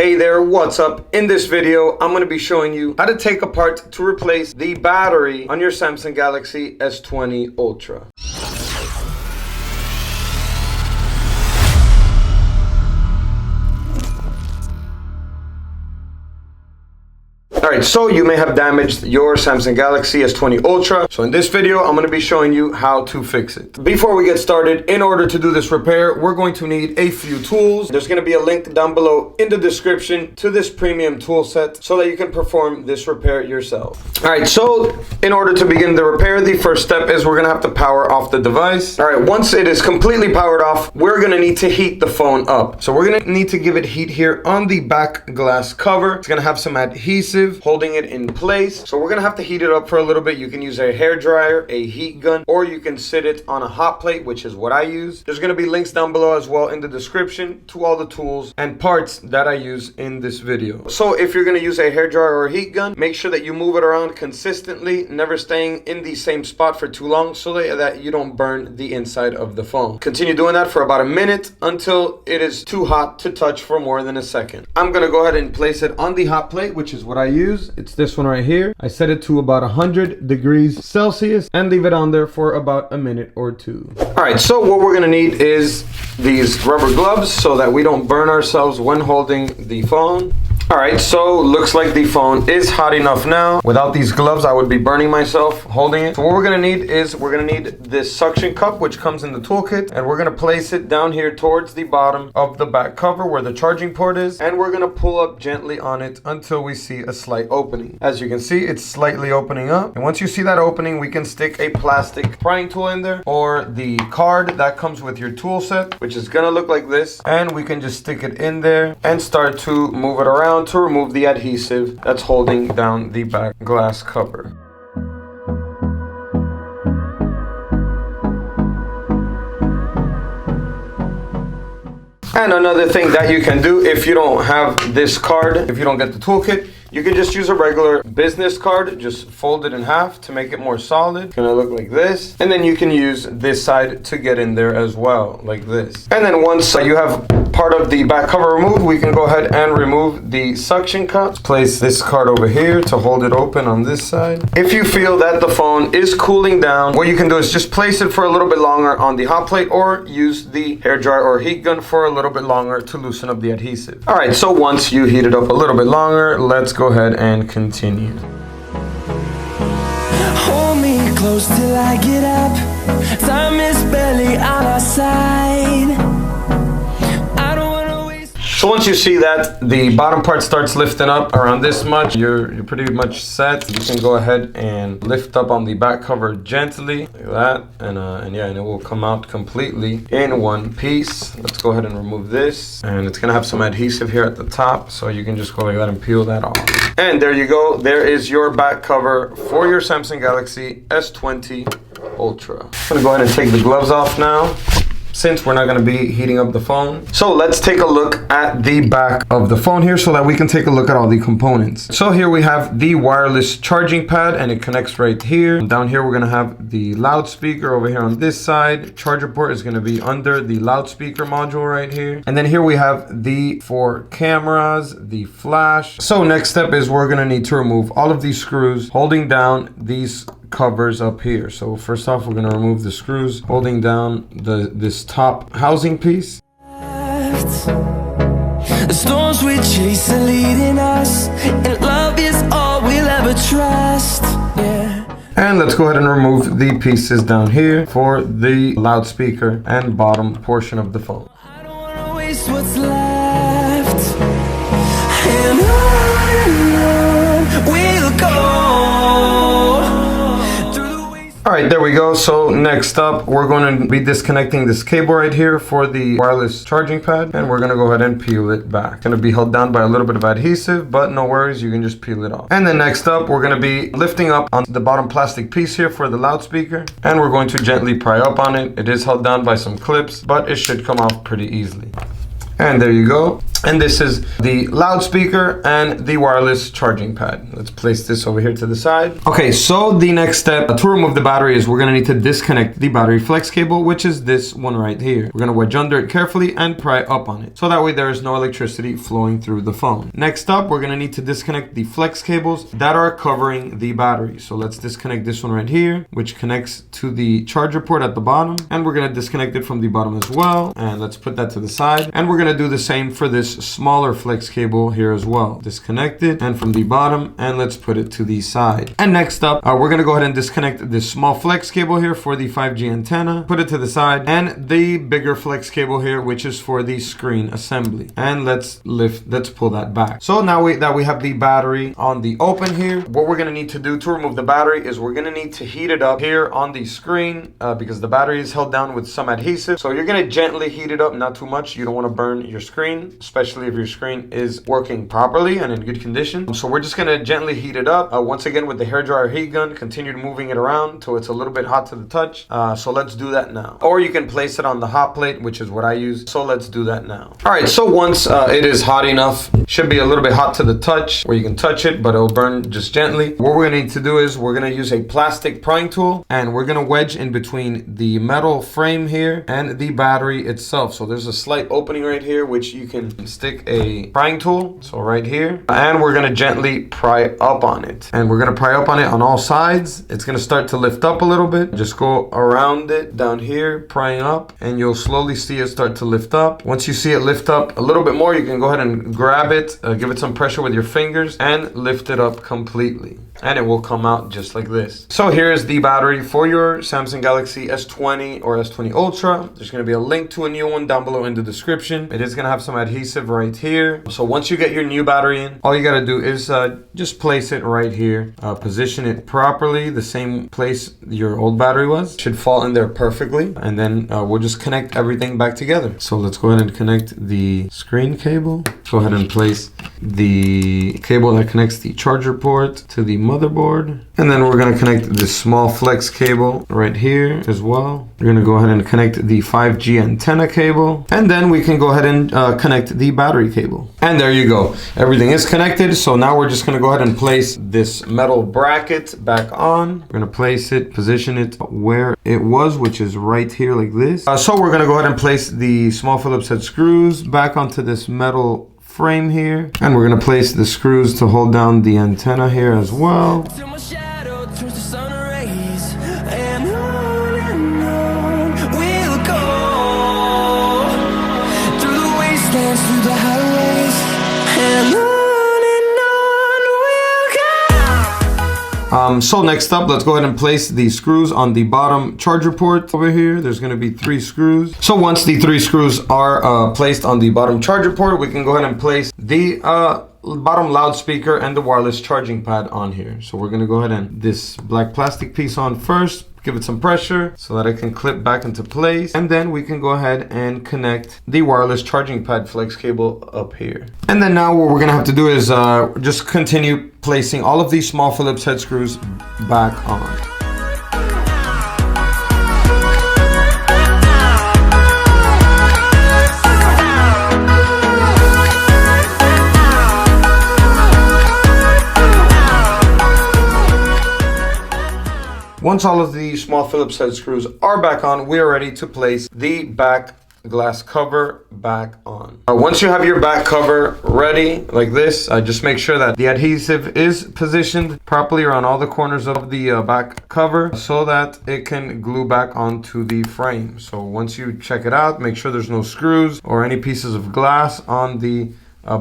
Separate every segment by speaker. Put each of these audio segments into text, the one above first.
Speaker 1: Hey there, what's up? In this video, I'm going to be showing you how to take apart to replace the battery on your Samsung Galaxy S20 Ultra. Alright, so you may have damaged your Samsung Galaxy S20 Ultra. So in this video, I'm going to be showing you how to fix it. Before we get started, in order to do this repair, we're going to need a few tools. There's going to be a link down below in the description to this premium tool set so that you can perform this repair yourself. Alright, so in order to begin the repair, the first step is we're going to have to power off the device. Alright, once it is completely powered off, we're going to need to heat the phone up. So we're going to need to give it heat here on the back glass cover. It's going to have some adhesive holding it in place. So we're gonna have to heat it up for a little bit. You can use a hair dryer, a heat gun, or you can sit it on a hot plate, which is what I use. There's gonna be links down below as well in the description to all the tools and parts that I use in this video. So if you're gonna use a hair dryer or a heat gun, make sure that you move it around consistently, never staying in the same spot for too long so that you don't burn the inside of the phone. Continue doing that for about a minute until it is too hot to touch for more than a second. I'm gonna go ahead and place it on the hot plate, which is what I use. It's this one right here. I set it to about 100 degrees Celsius and leave it on there for about a minute or two. Alright, so what we're gonna need is these rubber gloves so that we don't burn ourselves when holding the phone. Alright, so looks like the phone is hot enough now. Without these gloves, I would be burning myself holding it. So what we're gonna need is we're gonna need this suction cup, which comes in the toolkit, and we're gonna place it down here towards the bottom of the back cover where the charging port is, and we're gonna pull up gently on it until we see a slight opening. As you can see, it's slightly opening up, and once you see that opening, we can stick a plastic prying tool in there or the card that comes with your tool set, which is gonna look like this, and we can just stick it in there and start to move it around to remove the adhesive that's holding down the back glass cover. And another thing that you can do if you don't have this card, if you don't get the toolkit, you can just use a regular business card, just fold it in half to make it more solid. It's gonna look like this. And then you can use this side to get in there as well, like this. And then once you have part of the back cover removed, we can go ahead and remove the suction cup. Place this card over here to hold it open on this side. If you feel that the phone is cooling down, what you can do is just place it for a little bit longer on the hot plate or use the hair dryer or heat gun for a little bit longer to loosen up the adhesive. All right, so once you heat it up a little bit longer, let's go ahead and continue.
Speaker 2: Hold me close till I get up. Time is barely on our side.
Speaker 1: So once you see that the bottom part starts lifting up around this much, you're pretty much set. You can go ahead and lift up on the back cover gently, like that, and it will come out completely in one piece. Let's go ahead and remove this, and it's gonna have some adhesive here at the top, so you can just go like that and peel that off. And there you go. There is your back cover for your Samsung Galaxy S20 Ultra. I'm gonna go ahead and take the gloves off now, since we're not going to be heating up the phone. So let's take a look at the back of the phone here so that we can take a look at all the components. So here we have the wireless charging pad, and it connects right here. Down here we're going to have the loudspeaker over here on this side. Charger port is going to be under the loudspeaker module right here. And then here we have the 4 cameras, the flash. So next step is we're going to need to remove all of these screws holding down these covers up here. So first off, we're going to remove the screws holding down this top housing piece.
Speaker 2: The storms we chase are leading us, and love is all we'll ever trust. Yeah.
Speaker 1: And let's go ahead and remove the pieces down here for the loudspeaker and bottom portion of the phone.
Speaker 2: I don't wanna waste what's left, and on we'll go.
Speaker 1: Alright, there we go. So next up, we're going to be disconnecting this cable right here for the wireless charging pad, and we're going to go ahead and peel it back. It's going to be held down by a little bit of adhesive, but no worries, you can just peel it off. And then next up, we're going to be lifting up on the bottom plastic piece here for the loudspeaker, and we're going to gently pry up on it. It is held down by some clips, but it should come off pretty easily. And there you go. And this is the loudspeaker and the wireless charging pad. Let's place this over here to the side. Okay, so the next step to remove the battery is we're gonna need to disconnect the battery flex cable, which is this one right here. We're gonna wedge under it carefully and pry up on it. So that way there is no electricity flowing through the phone. Next up, we're gonna need to disconnect the flex cables that are covering the battery. So let's disconnect this one right here, which connects to the charger port at the bottom. And we're gonna disconnect it from the bottom as well. And let's put that to the side. And we're gonna do the same for this smaller flex cable here as well. Disconnect it and from the bottom, and let's put it to the side. And next up, we're gonna go ahead and disconnect this small flex cable here for the 5G antenna, put it to the side, and the bigger flex cable here, which is for the screen assembly. And let's pull that back. So now that we have the battery on the open here, what we're gonna need to do to remove the battery is we're gonna need to heat it up here on the screen because the battery is held down with some adhesive. So you're gonna gently heat it up, not too much. You don't wanna burn your screen, especially if your screen is working properly and in good condition. So we're just gonna gently heat it up. Once again with the hairdryer heat gun, continue moving it around till it's a little bit hot to the touch. So let's do that now. Or you can place it on the hot plate, which is what I use. So let's do that now. All right, so once it is hot enough, should be a little bit hot to the touch where you can touch it, but it'll burn just gently. What we're gonna need to do is we're gonna use a plastic prying tool, and we're gonna wedge in between the metal frame here and the battery itself. So there's a slight opening right here, which you can stick a prying tool, so right here, and we're gonna gently pry up on it, and we're gonna pry up on it on all sides. It's gonna start to lift up a little bit. Just go around it down here, prying up, and you'll slowly see it start to lift up. Once you see it lift up a little bit more, you can go ahead and grab it, give it some pressure with your fingers, and lift it up completely, and it will come out just like this. So here's the battery for your Samsung Galaxy S20 or S20 Ultra. There's gonna be a link to a new one down below in the description. It is gonna have some adhesive right here. So once you get your new battery in, all you gotta do is just place it right here. Position it properly, the same place your old battery was. Should fall in there perfectly. And then we'll just connect everything back together. So let's go ahead and connect the screen cable. Go ahead and place the cable that connects the charger port to the motherboard. And then we're gonna connect this small flex cable right here as well. We're gonna go ahead and connect the 5G antenna cable. And then we can go ahead and connect the battery cable. And there you go. Everything is connected. So now we're just gonna go ahead and place this metal bracket back on. We're gonna place it, position it where it was, which is right here like this. So we're gonna go ahead and place the small Phillips head screws back onto this metal frame here, and we're gonna place the screws to hold down the antenna here as well.
Speaker 2: Till my shadow turns to sun rays, and on we'll go through the wastelands, through the highways, and on we'll go.
Speaker 1: So next up, let's go ahead and place the screws on the bottom charger port over here. There's gonna be 3 screws. So once the 3 screws are placed on the bottom charger port, we can go ahead and place the bottom loudspeaker and the wireless charging pad on here. So we're gonna go ahead and this black plastic piece on first, give it some pressure so that it can clip back into place, and then we can go ahead and connect the wireless charging pad flex cable up here. And then now what we're gonna have to do is just continue placing all of these small Phillips head screws back on. Once all of the small Phillips head screws are back on, we are ready to place the back glass cover back on. Once you have your back cover ready like this, just make sure that the adhesive is positioned properly around all the corners of the back cover so that it can glue back onto the frame. So once you check it out, make sure there's no screws or any pieces of glass on the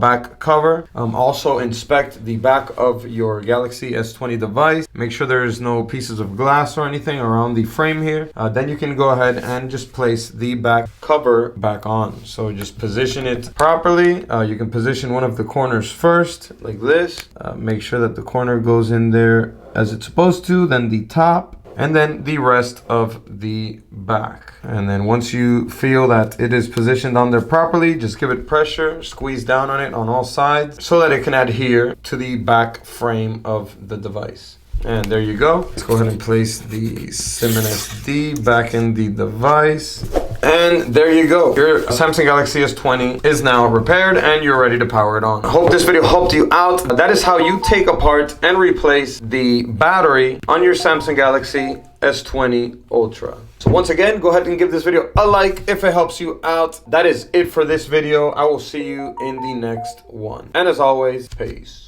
Speaker 1: back cover. Also inspect the back of your Galaxy S20 device. Make sure there is no pieces of glass or anything around the frame here. Then you can go ahead and just place the back cover back on. So just position it properly. You can position one of the corners first like this. Make sure that the corner goes in there as it's supposed to, then the top, and then the rest of the back. And then once you feel that it is positioned on there properly, just give it pressure, squeeze down on it on all sides so that it can adhere to the back frame of the device. And there you go. Let's go ahead and place the SIM and SD back in the device. And there you go. Your Samsung Galaxy S20 is now repaired and you're ready to power it on. I hope this video helped you out. That is how you take apart and replace the battery on your Samsung Galaxy S20 Ultra. So once again, go ahead and give this video a like if it helps you out. That is it for this video. I will see you in the next one. And as always, peace.